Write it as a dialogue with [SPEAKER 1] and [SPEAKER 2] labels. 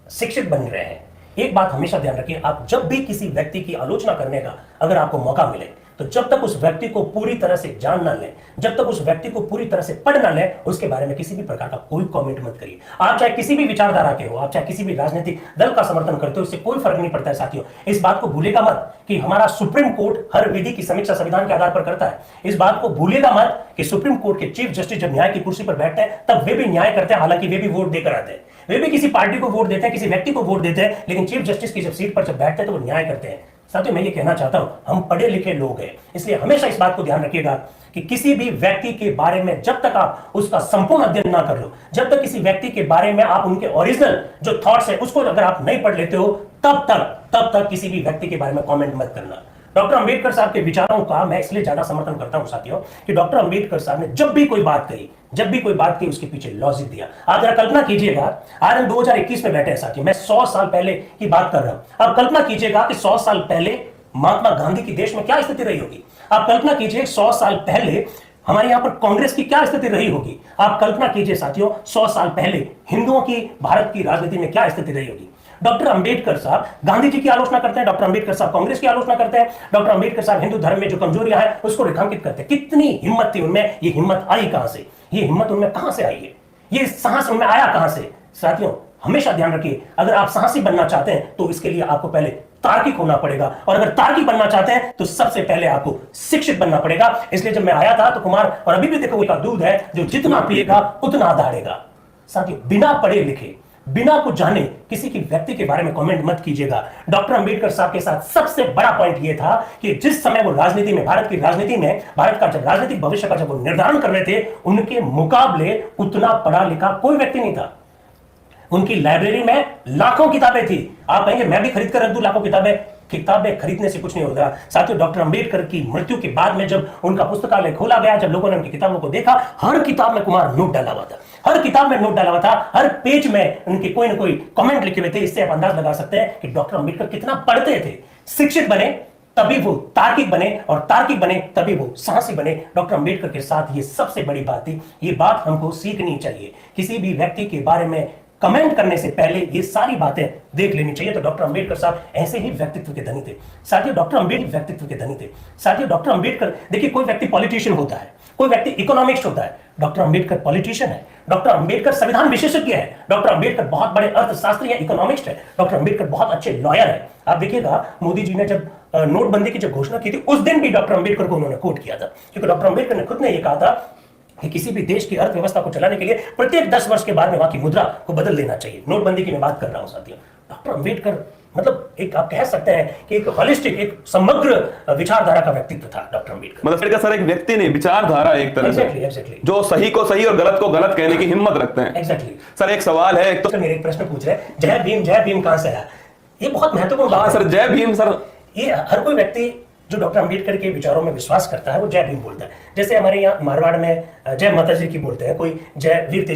[SPEAKER 1] शिक्षित बन रहे हैं। एक बात हमेशा ध्यान रखिए, आप जब भी किसी व्यक्ति की आलोचना करने का अगर आपको मौका मिले, तो जब तक उस व्यक्ति को पूरी तरह से जान ना ले, जब तक उस व्यक्ति को पूरी तरह से पढ़ ना ले, उसके बारे में किसी भी प्रकार का कोई कमेंट मत करिए। आप चाहे किसी भी विचारधारा के हो, आप चाहे किसी भी राजनीतिक दल का समर्थन करते हो, इससे कोई फर्क नहीं पड़ता है साथियों। इस बात को भूलेगा मत कि हमारा सुप्रीम कोर्ट हर विधि की समीक्षा संविधान के आधार पर करता है। इस बात को भूलेगा मत कि सुप्रीम कोर्ट के चीफ जस्टिस जब न्याय की कुर्सी पर बैठते हैं, तब वे भी न्याय करते हैं, हालांकि वे भी वोट देकर आते हैं, वे भी किसी पार्टी को वोट देते हैं, किसी व्यक्ति को वोट देते हैं, लेकिन चीफ जस्टिस की जब सीट पर जब बैठते हैं तो वो न्याय करते हैं। साथियों, मैं ये कहना चाहता हूं, हम पढ़े लिखे लोग हैं, इसलिए हमेशा इस बात को ध्यान रखिएगा कि किसी भी व्यक्ति के बारे में जब तक आप उसका संपूर्ण अध्ययन ना कर लो, जब तक किसी व्यक्ति के बारे में आप उनके ओरिजिनल जो थॉट्स है उसको अगर आप नहीं पढ़ लेते हो, तब तक किसी भी व्यक्ति के बारे में कमेंट मत करना। डॉक्टर अंबेडकर साहब के विचारों का मैं इसलिए ज्यादा समर्थन करता हूं साथियों कि डॉक्टर अंबेडकर साहब ने जब भी कोई बात कही उसके पीछे लॉजिक दिया। आप जरा कल्पना कीजिएगा, आज हम 2021 में बैठे हैं साथियों, मैं 100 साल पहले की बात कर रहा हूं। आप कल्पना कीजिएगा कि 100 साल पहले महात्मा गांधी की देश में क्या स्थिति रही होगी। आप कल्पना कीजिए 100 साल पहले हमारे यहां पर कांग्रेस की क्या स्थिति रही होगी। आप कल्पना कीजिए साथियों 100 साल पहले हिंदुओं की भारत की राजनीति में क्या स्थिति रही होगी। डॉक्टर अंबेडकर साहब गांधी जी की आलोचना करते हैं, डॉक्टर अंबेडकर साहब कांग्रेस की आलोचना करते हैं, डॉक्टर अंबेडकर साहब हिंदू धर्म में जो कमजोरियां हैं उसको रेखांकित करते हैं। कितनी हिम्मत थी उनमें, ये हिम्मत आई कहां से, ये हिम्मत उनमें कहां से आई है, ये साहस उनमें आया कहां से। साथियों, हमेशा ध्यान रखिए, अगर आप साहसी बनना चाहते हैं तो इसके लिए आपको पहले तार्किक होना पड़ेगा, और अगर तार्किक बनना चाहते हैं तो सबसे पहले आपको शिक्षित बनना पड़ेगा। इसलिए जब मैं आया था तो कुमार, और अभी भी देखो एक दूध है जो जितना पिएगा उतना दहाड़ेगा। साथियों, बिना पढ़े लिखे, बिना कुछ जाने किसी की व्यक्ति के बारे में कमेंट मत कीजिएगा। डॉक्टर अंबेडकर साहब के साथ सबसे बड़ा पॉइंट यह था कि जिस समय वो राजनीति में, भारत की राजनीति में, भारत का जब राजनीतिक भविष्य का जब वो निर्धारण कर रहे थे, उनके मुकाबले उतना पढ़ा लिखा कोई व्यक्ति नहीं था। उनकी लाइब्रेरी में लाखों किताबें थी। आप कहेंगे मैं भी खरीद कर रख दूं लाखों किताबें, किताबें खरीदने से कुछ नहीं होगा साथियों। डॉक्टर अंबेडकर की मृत्यु के बाद में जब उनका पुस्तकालय खोला गया, जब लोगों ने उनकी किताबों को देखा, हर किताब में कुमार नोट डाला हुआ था, हर किताब में नोट डाला हुआ था, हर पेज में उनके कोई ना कोई कमेंट लिखे हुए थे। इससे आप अंदाज लगा सकते हैं कि डॉक्टर अंबेडकर कितना पढ़ते थे। शिक्षित बने तभी वो तार्किक बने, और तार्किक बने तभी वो साहसी बने। डॉक्टर अंबेडकर के साथ ये सबसे बड़ी बात थी। ये बात हमको सीखनी चाहिए। किसी भी व्यक्ति के बारे में कमेंट करने से पहले ये सारी बातें देख लेनी चाहिए। तो डॉक्टर अंबेडकर साहब ऐसे ही व्यक्तित्व के धनी थे साथियों। डॉक्टर अंबेडकर व्यक्तित्व के धनी थे साथियों। डॉक्टर अंबेडकर, देखिए कोई व्यक्ति पॉलिटिशियन होता है, कोई व्यक्ति इकोनॉमिक्स होता है, डॉक्टर अंबेडकर पॉलिटिशियन है। डॉक्टर अंबेडकर संविधान विशेषज्ञ है। डॉक्टर अंबेडकर बहुत बड़े अर्थशास्त्री है, इकोनॉमिस्ट है। डॉक्टर अंबेडकर बहुत अच्छे लॉयर है। आप देखिएगा मोदी जी ने जब नोटबंदी की जब घोषणा की थी, उस दिन भी डॉक्टर अंबेडकर को उन्होंने कोट किया था, क्योंकि डॉक्टर अंबेडकर ने खुद ने यह कहा था कि किसी भी देश की अर्थव्यवस्था को चलाने के लिए प्रत्येक 10 वर्ष के बाद में वहां की मुद्रा को बदल देना चाहिए। नोटबंदी की मैं बात कर रहा हूं साथियों। डॉक्टर अंबेडकर मतलब एक, आप कह सकते हैं कि एक होलिस्टिक, एक समग्र विचारधारा का व्यक्तित्व था डॉक्टर अंबेडकर।
[SPEAKER 2] मतलब सर एक व्यक्ति नहीं, विचारधारा एक तरह से
[SPEAKER 1] exactly.
[SPEAKER 2] जो सही को सही और गलत को गलत कहने की हिम्मत रखते हैं।
[SPEAKER 1] एग्जैक्टली
[SPEAKER 2] सर एक सवाल है, एक तो
[SPEAKER 1] मेरे एक प्रश्न पूछ रहे हैं, जय भीम कहां से आया? ये बहुत महत्वपूर्ण बात है
[SPEAKER 2] सर। जय भीम सर,
[SPEAKER 1] ये हर कोई व्यक्ति जो डॉक्टर अंबेडकर के विचारों में विश्वास करता है वो जय भीम बोलता है। जैसे हमारे यहाँ मारवाड़ में जय माता जी की बोलते हैं, कोई जय वीर